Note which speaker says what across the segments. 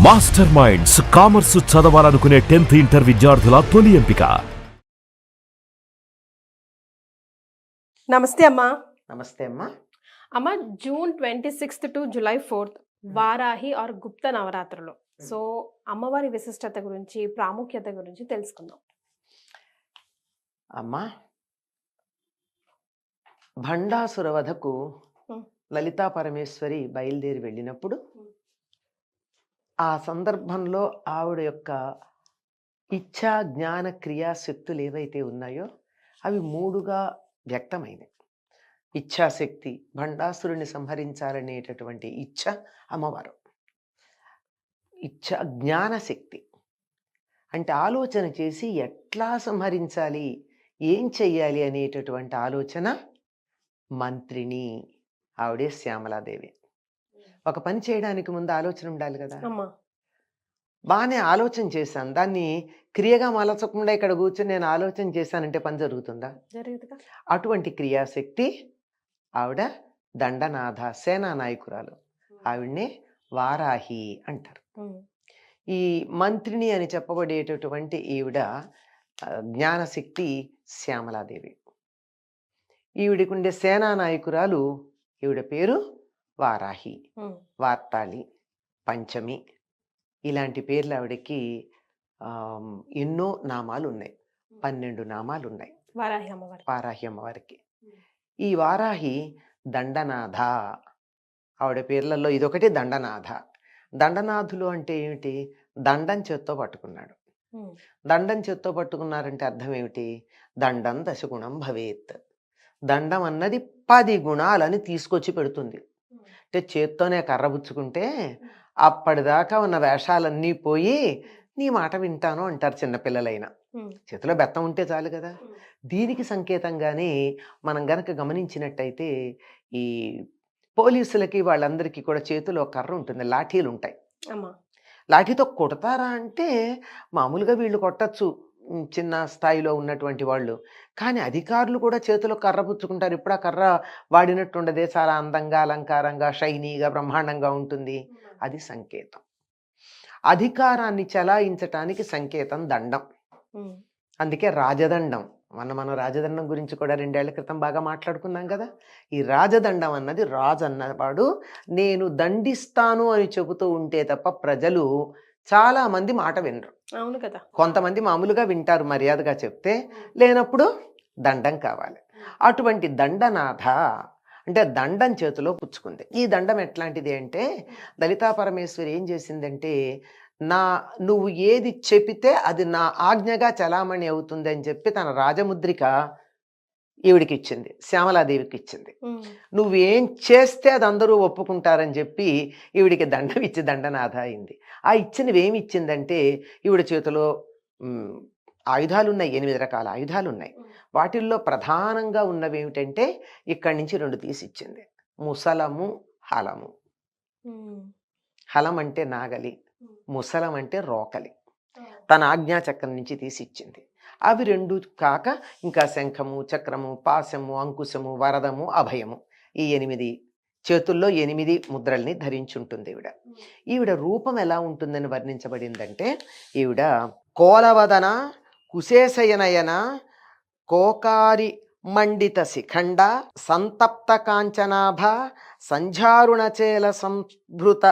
Speaker 1: Master minds commerce చదవాలనుకునే 10th inter విద్యార్థుల తొలి ఎంపిక.
Speaker 2: నమస్తే అమ్మా.
Speaker 3: నమస్తే అమ్మా.
Speaker 2: అమ్మ, June 26th to July 4th Varahi or Gupta నవరాత్రులు. సో అమ్మవారి విశిష్టత గురించి, ప్రాముఖ్యత గురించి తెలుసుకుందాం.
Speaker 3: అమ్మా, భండాసుర వధకు లలితా పరమేశ్వరి బయలుదేరి వెళ్ళినప్పుడు ఆ సందర్భంలో ఆవిడ యొక్క ఇచ్ఛా జ్ఞాన క్రియాశక్తులు ఏవైతే ఉన్నాయో అవి మూడుగా వ్యక్తమైనవి. ఇచ్ఛాశక్తి, భండాసురుని సంహరించాలనేటటువంటి ఇచ్ఛ అమ్మవారు. ఇచ్ఛా జ్ఞానశక్తి అంటే ఆలోచన చేసి ఎట్లా సంహరించాలి, ఏం చెయ్యాలి అనేటటువంటి ఆలోచన మంత్రిని, ఆవిడే శ్యామలాదేవి. ఒక పని చేయడానికి ముందు ఆలోచన ఉండాలి కదా. బాగానే ఆలోచన చేశాను, దాన్ని క్రియగా మలచకుండా ఇక్కడ కూర్చొని నేను ఆలోచన చేశానంటే పని జరుగుతుందా? అటువంటి క్రియాశక్తి ఆవిడ దండనాథ, సేనా నాయకురాలు. ఆవిడనే వారాహి అంటారు. ఈ మంత్రిని అని చెప్పబడేటటువంటి ఈవిడ జ్ఞానశక్తి శ్యామలాదేవి. ఈవిడికి ఉండే సేనా నాయకురాలు, ఈవిడ పేరు వారాహి, వార్తాళి, పంచమి, ఇలాంటి పేర్లు ఆవిడకి ఎన్నో నామాలు ఉన్నాయి. 12 నామాలు ఉన్నాయి వారాహి అమ్మవారికి. ఈ వారాహి దండనాథ, ఆవిడ పేర్లలో ఇదొకటి దండనాథ. దండనాథులు అంటే ఏమిటి? దండం చేత్తో పట్టుకున్నాడు. దండం చేత్తో పట్టుకున్నారంటే అర్థం ఏమిటి? దండం దశగుణం భవేత్. దండం అన్నది 10 గుణాలని తీసుకొచ్చి పెడుతుంది. అంటే చేత్తోనే కర్రబుచ్చుకుంటే అప్పటిదాకా ఉన్న వేషాలన్నీ పోయి నీ మాట వింటాను అంటారు చిన్నపిల్లలైనా. చేతిలో బెత్తం ఉంటే చాలు కదా. దీనికి సంకేతంగానే మనం గనక గమనించినట్టయితే ఈ పోలీసులకి వాళ్ళందరికీ కూడా చేతిలో కర్ర ఉంటుంది, లాఠీలు ఉంటాయి. లాఠీతో కొడతారా అంటే మామూలుగా వీళ్ళు కొట్టచ్చు, చిన్న స్థాయిలో ఉన్నటువంటి వాళ్ళు. కానీ అధికారులు కూడా చేతిలో కర్ర పుచ్చుకుంటారు. ఇప్పుడు ఆ కర్ర వాడినట్టు ఉండదే, చాలా అందంగా, అలంకారంగా, షైనీగా, బ్రహ్మాండంగా ఉంటుంది. అది సంకేతం. అధికారాన్ని చలాయించటానికి సంకేతం దండం. అందుకే రాజదండం. మనం రాజదండం గురించి కూడా 2 ఏళ్ల క్రితం బాగా మాట్లాడుకున్నాం కదా. ఈ రాజదండం అన్నది, రాజు అన్నవాడు నేను దండిస్తాను అని చెబుతూ ఉంటే తప్ప ప్రజలు చాలా మంది మాట వినరు.
Speaker 2: అవును కదా.
Speaker 3: కొంతమంది మామూలుగా వింటారు మర్యాదగా చెప్తే, లేనప్పుడు దండం కావాలి. అటువంటి దండనాథ అంటే దండం చేతిలో పుచ్చుకుంది. ఈ దండం ఎట్లాంటిది అంటే, లలితా పరమేశ్వరి ఏం చేసిందంటే, నువ్వు ఏది చెబితే అది నా ఆజ్ఞగా చలామణి అవుతుంది అని చెప్పి తన రాజముద్రిక ఈవిడికి ఇచ్చింది, శ్యామలాదేవికి ఇచ్చింది. నువ్వేం చేస్తే అది అందరూ ఒప్పుకుంటారని చెప్పి ఈవిడికి దండం ఇచ్చి దండనాథ అయింది. ఆ ఇచ్చినవి ఏమి ఇచ్చిందంటే, ఈవిడ చేతిలో ఆయుధాలు ఉన్నాయి, 8 రకాల ఆయుధాలు ఉన్నాయి. వాటిల్లో ప్రధానంగా ఉన్నవి ఏమిటంటే, ఇక్కడి నుంచి 2 తీసి ఇచ్చింది. ముసలము, హలము. హలం అంటే నాగలి, ముసలం అంటే రోకలి. తన ఆజ్ఞాచక్రం నుంచి తీసి ఇచ్చింది. అవి 2 కాక ఇంకా శంఖము, చక్రము, పాశము, అంకుశము, వరదము, అభయము, ఈ 8 చేతుల్లో 8 ముద్రల్ని ధరించుంటుంది ఈవిడ. ఈవిడ రూపం ఎలా ఉంటుందని వర్ణించబడిందంటే, ఈవిడ కోలవదన, కుశేశయనయన, కోకారి మండిత శిఖండ, సంతప్త కాంచనాభ, సంఝారుణచేల సంభృత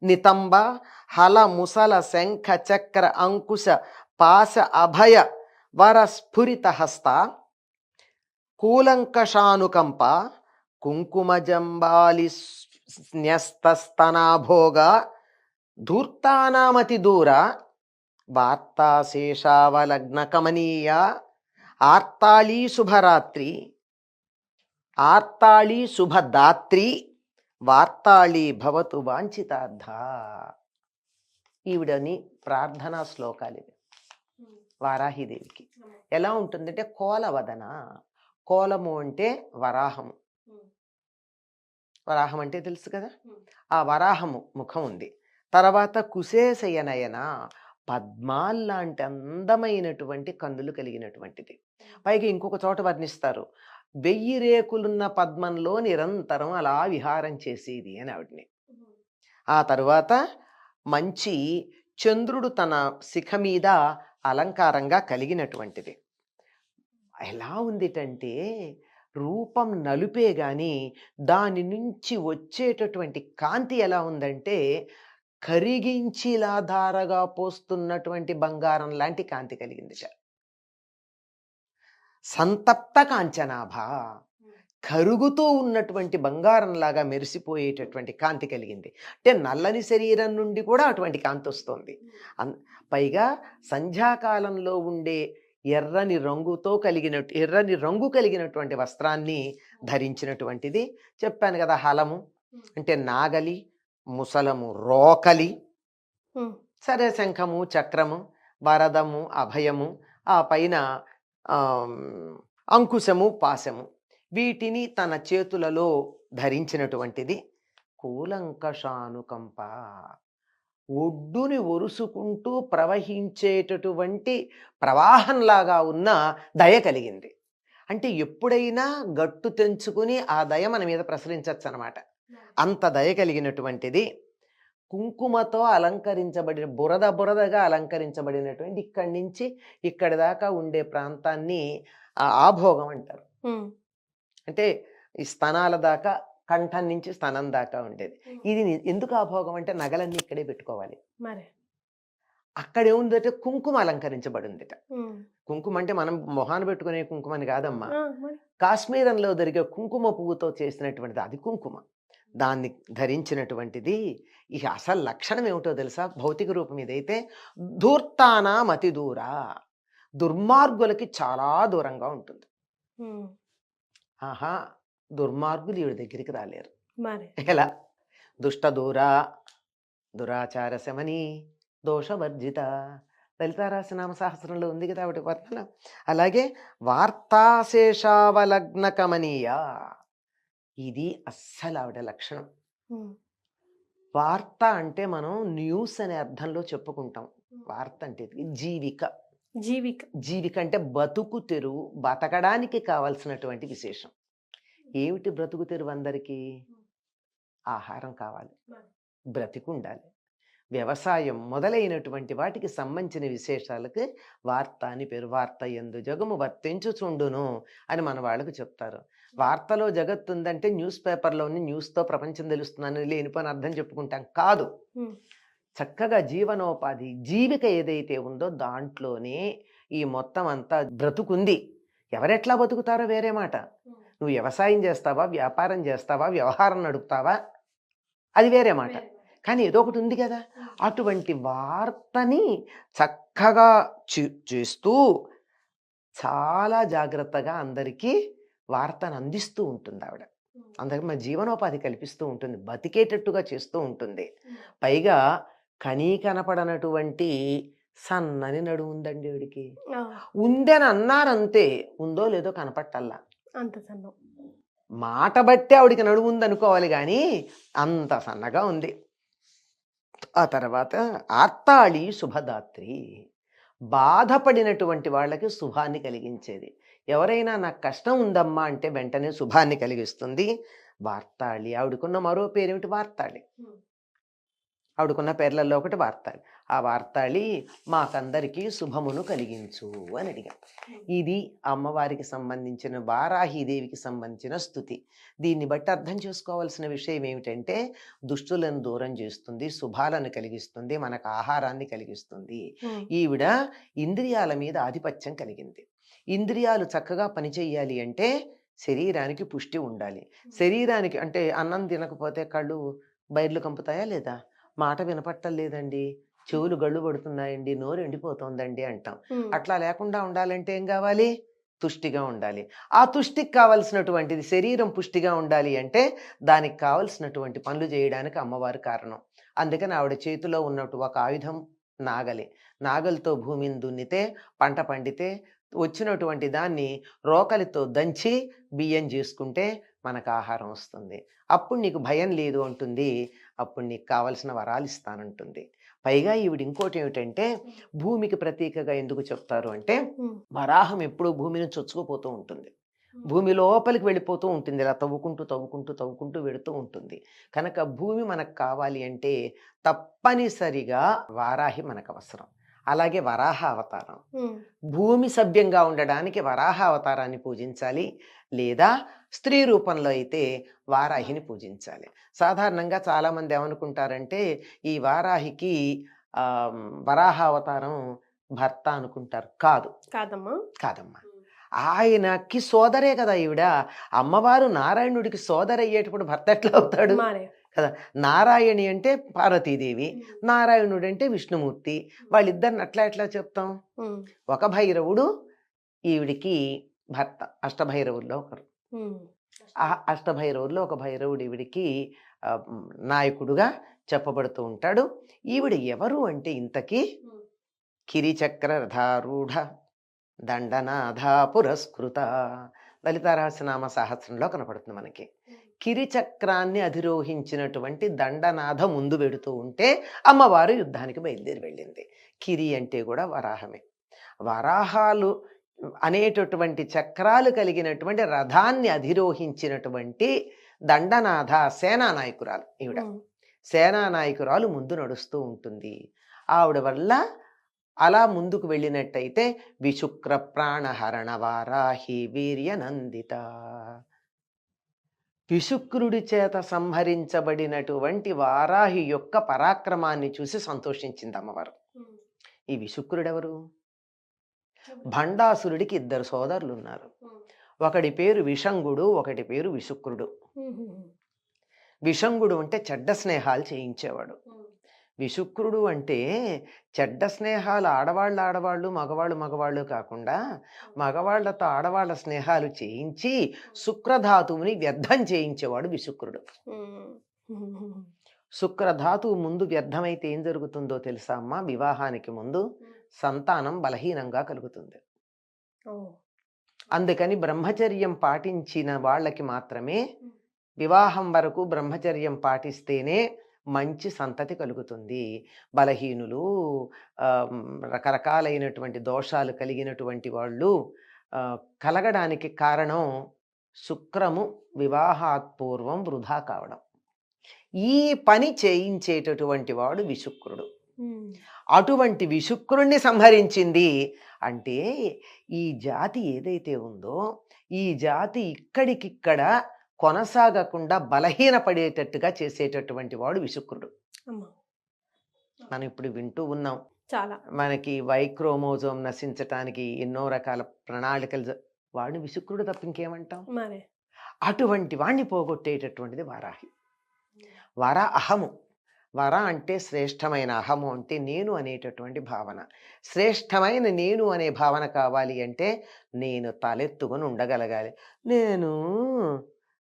Speaker 3: నితంబ, హల ముసల శంఖ చక్ర అంకుశ పాశ అభయ వరస్ఫురిత హస్త, కూలంకషానుకంప, కుంకుమజంబాలి న్యస్తస్తనాభోగ, ధూర్తానామతి దూర, వార్తాశేషావలగ్న కమనీయ, ఆర్తాళీ శుభరాత్రి, ఆర్తాళీ శుభదాత్రి, వార్తాళీ భవతు వాంఛితార్థ. ఈవిడని ప్రార్థనా శ్లోకాలు ఇవి వారాహిదేవికి. ఎలా ఉంటుందంటే, కోలవదన, కోలము అంటే వరాహము. వరాహం అంటే తెలుసు కదా. ఆ వరాహము ముఖం ఉంది. తర్వాత కుశేశయనయన, పద్మాల్లాంటి అందమైనటువంటి కన్నులు కలిగినటువంటిది. పైగా ఇంకొక చోట వర్ణిస్తారు, 1000 రేకులున్న పద్మంలో నిరంతరం అలా విహారం చేసేది అని ఆవిడని. ఆ తరువాత మంచి చంద్రుడు తన శిఖ మీద అలంకారంగా కలిగినటువంటిది. ఎలా ఉందిటంటే రూపం నలుపే గాని దాని నుంచి వచ్చేటటువంటి కాంతి ఎలా ఉందంటే కరిగించిలా ధారగా పోస్తున్నటువంటి బంగారం లాంటి కాంతి కలిగింది. సంతప్త కాంచనాభ, కరుగుతూ ఉన్నటువంటి బంగారంలాగా మెరిసిపోయేటటువంటి కాంతి కలిగింది. అంటే నల్లని శరీరం నుండి కూడా అటువంటి కాంతి వస్తుంది. పైగా సంధ్యాకాలంలో ఉండే ఎర్రని రంగు కలిగినటువంటి వస్త్రాన్ని ధరించినటువంటిది. చెప్పాను కదా, హలము అంటే నాగలి, ముసలము రోకలి, సరే శంఖము, చక్రము, వరదము, అభయము, ఆ పైన అంకుశము, పాశము, వీటిని తన చేతులలో ధరించినటువంటిది. కూలంకషానుకంప, ఒడ్డుని ఒరుసుకుంటూ ప్రవహించేటటువంటి ప్రవాహంలాగా ఉన్న దయ కలిగింది. అంటే ఎప్పుడైనా గట్టు తెంచుకుని ఆ దయ మన మీద ప్రసరించవచ్చు అనమాట. అంత దయ కలిగినటువంటిది. కుంకుమతో అలంకరించబడిన బురదగా అలంకరించబడినటువంటి ఇక్కడి నుంచి ఇక్కడి దాకా ఉండే ప్రాంతాన్ని ఆభోగం అంటారు. అంటే ఈ స్తనాల దాకా, కంఠం నుంచి స్తనం దాకా ఉండేది. ఇది ఎందుకు ఆభోగం అంటే నగలన్నీ ఇక్కడే పెట్టుకోవాలి. అక్కడేముందంటే కుంకుమ అలంకరించబడిందిట. కుంకుమ అంటే మనం మొహాన్ని పెట్టుకునే కుంకుమని కాదమ్మా, కాశ్మీరంలో దొరికే కుంకుమ పువ్వుతో చేసినటువంటిది, అది కుంకుమ. దాన్ని ధరించినటువంటిది. ఇక అసలు లక్షణం ఏమిటో తెలుసా? భౌతిక రూపం ఇదైతే ధూర్తానా మతి దూర, దుర్మార్గులకి చాలా దూరంగా ఉంటుంది. ఆహా, దుర్మార్గులు ఈవిడ దగ్గరికి రాలేరు. ఎలా? దుష్ట దూర, దురాచార శమని, దోషవర్జిత, లలితారాసనామ సహస్రంలో ఉంది కదా ఆవిడ వర్ణన. అలాగే వార్తాశేషావలగ్న కమనీయ, ఇది అస్సలు ఆవిడ లక్షణం. వార్త అంటే మనం న్యూస్ అనే అర్థంలో చెప్పుకుంటాం. వార్త అంటే జీవిక అంటే బతుకు తెరువు, బతకడానికి కావాల్సినటువంటి విశేషం. ఏమిటి బ్రతుకు తెరువు? అందరికీ ఆహారం కావాలి, బ్రతికి ఉండాలి. వ్యవసాయం మొదలైనటువంటి వాటికి సంబంధించిన విశేషాలకు వార్త అని పేరు. వార్త యందు జగము వర్తించుచుండును అని మన వాళ్ళకు చెప్తారు. వార్తలో జగత్తు ఉందంటే న్యూస్ పేపర్లోని న్యూస్తో ప్రపంచం తెలుస్తుందని లేనిపోని అర్థం చెప్పుకుంటాం కాదు. చక్కగా జీవనోపాధి, జీవిక ఏదైతే ఉందో దాంట్లోనే ఈ మొత్తం అంతా బ్రతుకుంది. ఎవరెట్లా బతుకుతారో వేరే మాట. నువ్వు వ్యవసాయం చేస్తావా, వ్యాపారం చేస్తావా, వ్యవహారం నడుపుతావా, అది వేరే మాట. కానీ ఏదో ఒకటి ఉంది కదా. అటువంటి వార్తని చక్కగా చేస్తూ చాలా జాగ్రత్తగా అందరికీ వార్తను అందిస్తూ ఉంటుంది ఆవిడ. అందరికి మన జీవనోపాధి కల్పిస్తూ ఉంటుంది, బతికేటట్టుగా చేస్తూ ఉంటుంది. పైగా కనపడనటువంటి సన్నని నడుము ఉందండి ఆవిడికి. ఉందని అన్నారంతే, ఉందో లేదో కనపట్టల్లా. మాట బట్టి ఆవిడికి నడుము ఉందనుకోవాలి కానీ అంత సన్నగా ఉంది. ఆ తర్వాత ఆర్తాళి శుభదాత్రి, బాధపడినటువంటి వాళ్ళకి శుభాన్ని కలిగించేది. ఎవరైనా నాకు కష్టం ఉందమ్మా అంటే వెంటనే శుభాన్ని కలిగిస్తుంది. వార్తాళి, ఆవిడకున్న మరో పేరేమిటి? వార్తాళి. ఆవిడకున్న పేర్లలో ఒకటి వార్తాళి. ఆ వార్తాళి మాకందరికీ శుభమును కలిగించు అని అడిగా. ఇది అమ్మవారికి సంబంధించిన, వారాహీదేవికి సంబంధించిన స్తుతి. దీన్ని బట్టి అర్థం చేసుకోవాల్సిన విషయం ఏమిటంటే దుష్టులను దూరం చేస్తుంది, శుభాలను కలిగిస్తుంది, మనకు ఆహారాన్ని కలిగిస్తుంది. ఈవిడ ఇంద్రియాల మీద ఆధిపత్యం కలిగింది. ఇంద్రియాలు చక్కగా పనిచేయాలి అంటే శరీరానికి పుష్టి ఉండాలి. శరీరానికి అంటే అన్నం తినకపోతే కళ్ళు బయర్లు కంపుతాయా లేదా? మాట వినపట్టలేదండి, చెవులు గళ్ళు పడుతున్నాయండి, నోరు ఎండిపోతుందండి అంటాం. అట్లా లేకుండా ఉండాలంటే ఏం కావాలి? తుష్టిగా ఉండాలి. ఆ తుష్టికి కావలసినటువంటిది, శరీరం పుష్టిగా ఉండాలి అంటే దానికి కావలసినటువంటి పనులు చేయడానికి అమ్మవారు కారణం. అందుకని ఆవిడ చేతిలో ఉన్నట్టు ఒక ఆయుధం నాగలి. నాగలితో భూమిని దున్నితే పంట పండితే వచ్చినటువంటి దాన్ని రోకలితో దంచి బియ్యం చేసుకుంటే మనకు ఆహారం వస్తుంది. అప్పుడు నీకు భయం లేదు అంటుంది. అప్పుడు నీకు కావలసిన వరాలు ఇస్తానంటుంది. పైగా ఈవిడ ఇంకోటి ఏమిటంటే భూమికి ప్రతీకగా ఎందుకు చెప్తారు అంటే వరాహం ఎప్పుడూ భూమిని చొచ్చుకుపోతూ ఉంటుంది. భూమి లోపలికి వెళ్ళిపోతూ ఉంటుంది, ఇలా తవ్వుకుంటూ తవ్వుకుంటూ తవ్వుకుంటూ వెళుతూ ఉంటుంది. కనుక భూమి మనకు కావాలి అంటే తప్పనిసరిగా వారాహి మనకు అవసరం. అలాగే వరాహ అవతారం, భూమి సభ్యంగా ఉండడానికి వరాహ అవతారాన్ని పూజించాలి, లేదా స్త్రీ రూపంలో అయితే వారాహిని పూజించాలి. సాధారణంగా చాలామంది ఏమనుకుంటారంటే ఈ వారాహికి వరాహ అవతారం భర్త అనుకుంటారు.
Speaker 2: కాదమ్మా.
Speaker 3: కాదమ్మా, ఆయనకి సోదరే కదా ఈవిడ. అమ్మవారు నారాయణుడికి సోదరు అయ్యేటప్పుడు భర్త ఎట్లా అవుతాడు కదా. నారాయణి అంటే పార్వతీదేవి, నారాయణుడు అంటే విష్ణుమూర్తి. వాళ్ళిద్దరిని ఎట్లా చెప్తాం? ఒక భైరవుడు ఈవిడికి భర్త, అష్టభైరవుల్లో ఒకరు. ఆ అష్టభైరవుల్లో ఒక భైరవుడు ఈవిడికి నాయకుడుగా చెప్పబడుతూ ఉంటాడు. ఈవిడ ఎవరు అంటే ఇంతకీ కిరిచక్ర రథారూఢ దండనాథ పురస్కృత, లలితారహస్యనామ సహస్రంలో కనపడుతుంది మనకి. కిరిచక్రాన్ని అధిరోహించినటువంటి దండనాథ ముందు వెడుతూ ఉంటే అమ్మవారు యుద్ధానికి బయలుదేరి వెళ్ళింది. కిరి అంటే కూడా వరాహమే. వరాహాలు అనేటటువంటి చక్రాలు కలిగినటువంటి రథాన్ని అధిరోహించినటువంటి దండనాథ సేనానాయకురాలు ఈవిడ. సేనానాయకురాలు ముందు నడుస్తూ ఉంటుంది. ఆవిడ వల్ల అలా ముందుకు వెళ్ళినట్టయితే విశుక్ర ప్రాణహరణ వారాహి వీర్యనందిత, విశుక్రుడి చేత సంహరించబడినటువంటి వారాహి యొక్క పరాక్రమాన్ని చూసి సంతోషించింది అమ్మవారు. ఈ విశుక్రుడెవరు? భండాసురుడికి 2 సోదరులు ఉన్నారు. ఒకడి పేరు విషంగుడు, ఒకటి పేరు విశుక్రుడు. విషంగుడు అంటే చెడ్డ స్నేహాలు చేయించేవాడు. విశుక్రుడు అంటే చెడ్డ స్నేహాలు ఆడవాళ్ళు మగవాళ్ళు కాకుండా మగవాళ్లతో ఆడవాళ్ల స్నేహాలు చేయించి శుక్రధాతువుని వ్యర్థం చేయించేవాడు విశుక్రుడు. శుక్రధాతువు ముందు వ్యర్థమైతే ఏం జరుగుతుందో తెలుసా అమ్మా? వివాహానికి ముందు సంతానం బలహీనంగా కలుగుతుంది. అందుకని బ్రహ్మచర్యం పాటించిన వాళ్ళకి మాత్రమే వివాహం వరకు బ్రహ్మచర్యం పాటిస్తేనే మంచి సంతతి కలుగుతుంది. బలహీనులు, రకరకాలైనటువంటి దోషాలు కలిగినటువంటి వాళ్ళు కలగడానికి కారణం శుక్రము వివాహాత్పూర్వం వృధా కావడం. ఈ పని చేయించేటటువంటి వాడు విశుక్రుడు. అటువంటి విశుక్రుణ్ణి సంహరించింది అంటే ఈ జాతి ఏదైతే ఉందో ఈ జాతి ఇక్కడికిక్కడ కొనసాగకుండా బలహీనపడేటట్టుగా చేసేటటువంటి వాడు విశుక్రుడు. మనం ఇప్పుడు వింటూ ఉన్నాం,
Speaker 2: చాలా
Speaker 3: మనకి వైక్రోమోజోమ్ నశించటానికి ఎన్నో రకాల ప్రణాళికలు. వాడిని విశుక్రుడు తప్ప ఇంకేమంటాం? అటువంటి వాణ్ణి పోగొట్టేటటువంటిది వారాహి. వర అహము. వర అంటే శ్రేష్టమైన, అహము అంటే నేను అనేటటువంటి భావన. శ్రేష్టమైన నేను అనే భావన కావాలి అంటే నేను తలెత్తుకొని ఉండగలగాలి. నేను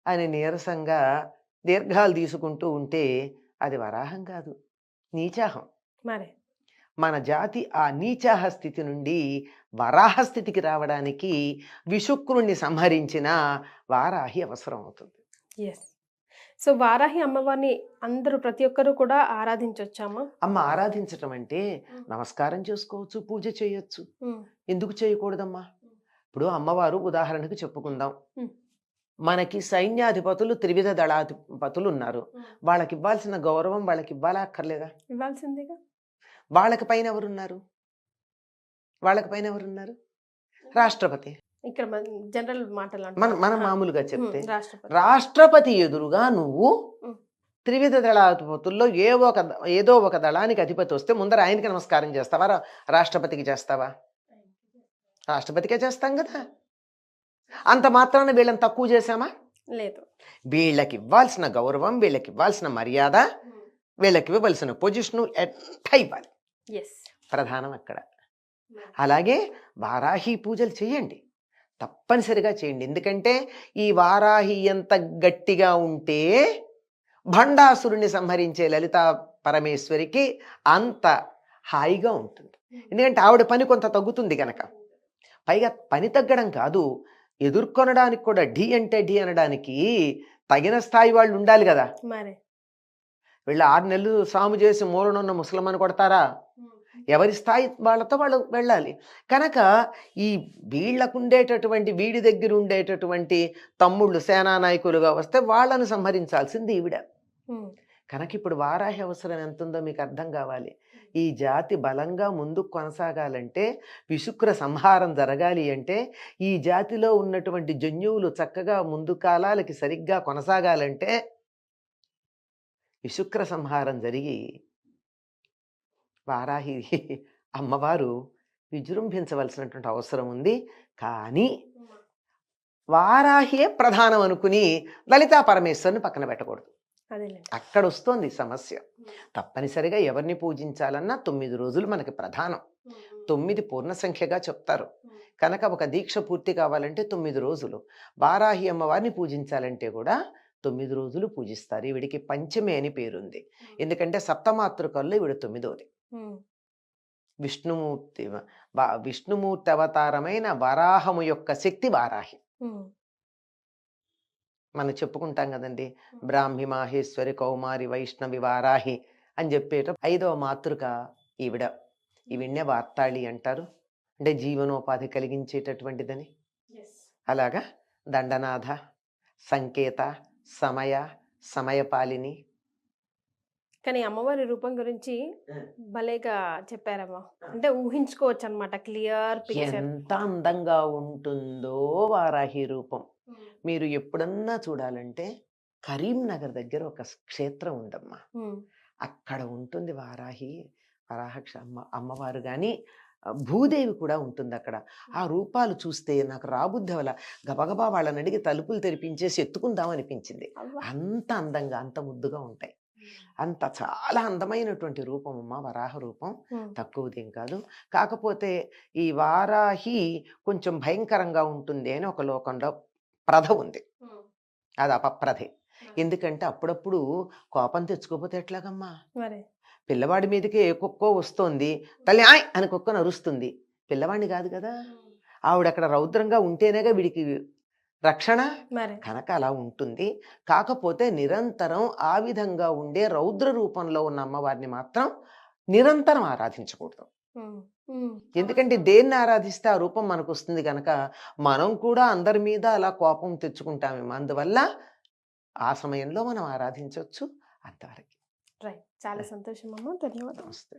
Speaker 3: అని నీరసంగా దీర్ఘాలు తీసుకుంటూ ఉంటే అది వరాహం కాదు, నీచాహం. మన జాతి ఆ నీచాహ స్థితి నుండి వరాహ స్థితికి రావడానికి విశుక్రుణ్ణి సంహరించిన వారాహి అవసరం అవుతుంది.
Speaker 2: సో వారాహి అమ్మవారిని అందరూ ప్రతి ఒక్కరు కూడా ఆరాధించవచ్చామా?
Speaker 3: అమ్మ ఆరాధించటం అంటే నమస్కారం చేసుకోవచ్చు, పూజ చేయొచ్చు. ఎందుకు చేయకూడదమ్మా? ఇప్పుడు అమ్మవారు ఉదాహరణకు చెప్పుకుందాం, మనకి సైన్యాధిపతులు త్రివిధ దళాధిపతులు ఉన్నారు. వాళ్ళకి ఇవ్వాల్సిన గౌరవం వాళ్ళకి ఇవ్వాలా అక్కర్లేదా?
Speaker 2: ఇవ్వాల్సిందేగా.
Speaker 3: వాళ్ళకి పైన ఎవరున్నారు? రాష్ట్రపతి.
Speaker 2: ఇక్కడ జనరల్ మాటలు
Speaker 3: మనం మామూలుగా చెప్తే రాష్ట్రపతి ఎదురుగా నువ్వు త్రివిధ దళాధిపతుల్లో ఏదో ఒక దళానికి అధిపతి వస్తే ముందర ఆయనకి నమస్కారం చేస్తావా? రాష్ట్రపతికి చేస్తావా? రాష్ట్రపతికే చేస్తాం కదా. అంత మాత్రాన వీళ్ళని తక్కువ చేశామా?
Speaker 2: లేదు.
Speaker 3: వీళ్ళకి ఇవ్వాల్సిన గౌరవం, వీళ్ళకి ఇవ్వాల్సిన మర్యాద, వీళ్ళకి ఇవ్వవలసిన పొజిషను ఎట్లా ఇవ్వాలి, ప్రధానం అక్కడ. అలాగే వారాహి పూజలు చేయండి, తప్పనిసరిగా చేయండి. ఎందుకంటే ఈ వారాహి ఎంత గట్టిగా ఉంటే భండాసురుణ్ణి సంహరించే లలితా పరమేశ్వరికి అంత హాయిగా ఉంటుంది. ఎందుకంటే ఆవిడ పని కొంత తగ్గుతుంది కనుక. పైగా పని తగ్గడం కాదు, ఎదుర్కొనడానికి కూడా ఢీ అంటే ఢీ అనడానికి తగిన స్థాయి వాళ్ళు ఉండాలి కదా. వీళ్ళు 6 నెలలు సాము చేసి మూలనున్న ముసలమ్మని కొడతారా? ఎవరి స్థాయి వాళ్ళతో వాళ్ళు వెళ్ళాలి. కనుక ఈ వీళ్ళకుండేటటువంటి వీడి దగ్గర ఉండేటటువంటి తమ్ముళ్ళు సేనా నాయకులుగా వస్తే వాళ్ళను సంహరించాల్సింది ఈవిడ.
Speaker 2: ఉమ్,
Speaker 3: కనుక ఇప్పుడు వారాహి అవసరం ఎంతుందో మీకు అర్థం కావాలి. ఈ జాతి బలంగా ముందుకు కొనసాగాలంటే, విశుక్ర సంహారం జరగాలి అంటే, ఈ జాతిలో ఉన్నటువంటి జన్యువులు చక్కగా ముందు కాలాలకి సరిగ్గా కొనసాగాలంటే విశుక్ర సంహారం జరిగి వారాహి అమ్మవారు విజృంభించవలసినటువంటి అవసరం ఉంది. కానీ వారాహియే ప్రధానం అనుకుని లలితా పరమేశ్వరుని పక్కన పెట్టకూడదు.
Speaker 2: అదేలేండి.
Speaker 3: అక్కడ వస్తోంది సమస్య. తప్పనిసరిగా ఎవరిని పూజించాలన్నా 9 రోజులు మనకి ప్రధానం. 9 పూర్ణ సంఖ్యగా చెప్తారు. కనుక ఒక దీక్ష పూర్తి కావాలంటే 9 రోజులు. వారాహి అమ్మవారిని పూజించాలంటే కూడా 9 రోజులు పూజిస్తారు. ఈవిడికి పంచమి అని పేరుంది. ఎందుకంటే సప్తమాతృకల్లో ఈవిడ 9వది.
Speaker 2: ఉమ్,
Speaker 3: విష్ణుమూర్తి విష్ణుమూర్తి అవతారమైన వరాహము యొక్క శక్తి వారాహి.
Speaker 2: ఉమ్,
Speaker 3: మనం చెప్పుకుంటాం కదండి, బ్రాహ్మి మాహేశ్వరి కౌమారి వైష్ణవి వారాహి అని చెప్పేట 5వ మాతృక ఈవిడ. ఈవిడ్నే వార్తాళి అంటారు, అంటే జీవనోపాధి కలిగించేటటువంటిదని. అలాగా దండనాథ, సంకేత, సమయ, సమయపాలిని.
Speaker 2: కానీ అమ్మవారి రూపం గురించి భలేగా చెప్పారమ్మా. అంటే ఊహించుకోవచ్చు అనమాట, క్లియర్ పిక్చర్.
Speaker 3: ఎంత అందంగా ఉంటుందో వారాహి రూపం. మీరు ఎప్పుడన్నా చూడాలంటే కరీంనగర్ దగ్గర ఒక క్షేత్రం ఉందమ్మా, అక్కడ ఉంటుంది వారాహి. అమ్మవారు కానీ భూదేవి కూడా ఉంటుంది అక్కడ. ఆ రూపాలు చూస్తే నాకు రాబుద్ధి వల్ల గబగబా వాళ్ళని అడిగి తలుపులు తెరిపించేసి ఎత్తుకుందాం అనిపించింది. అంత అందంగా, అంత ముద్దుగా ఉంటాయి. అంత చాలా అందమైనటువంటి రూపం అమ్మ వరాహ రూపం, తక్కువదేం కాదు. కాకపోతే ఈ వారాహి కొంచెం భయంకరంగా ఉంటుంది అని ఒక లోకంలో ప్రథ ఉంది. అది అపప్రథే. ఎందుకంటే అప్పుడప్పుడు కోపం తెచ్చుకోపోతే ఎట్లాగమ్మా? పిల్లవాడి మీదకి ఏ కుక్కో వస్తోంది, తల్లి ఆయ్ అని కుక్క నరుస్తుంది. పిల్లవాడిని కాదు కదా, ఆవిడ అక్కడ రౌద్రంగా ఉంటేనేగా వీడికి రక్షణ. కనుక అలా ఉంటుంది. కాకపోతే నిరంతరం ఆ విధంగా ఉండే రౌద్ర రూపంలో ఉన్న అమ్మవారిని మాత్రం నిరంతరం ఆరాధించకూడదు. ఎందుకంటే దేన్ని ఆరాధిస్తే ఆ రూపం మనకు వస్తుంది కనుక మనం కూడా అందరి మీద అలా కోపం తెచ్చుకుంటామేమో. అందువల్ల ఆ సమయంలో మనం ఆరాధించవచ్చు. అంతవరకు.
Speaker 2: రైట్. చాలా సంతోషం అమ్మా. ధన్యవాదాలు.
Speaker 3: నమస్తే.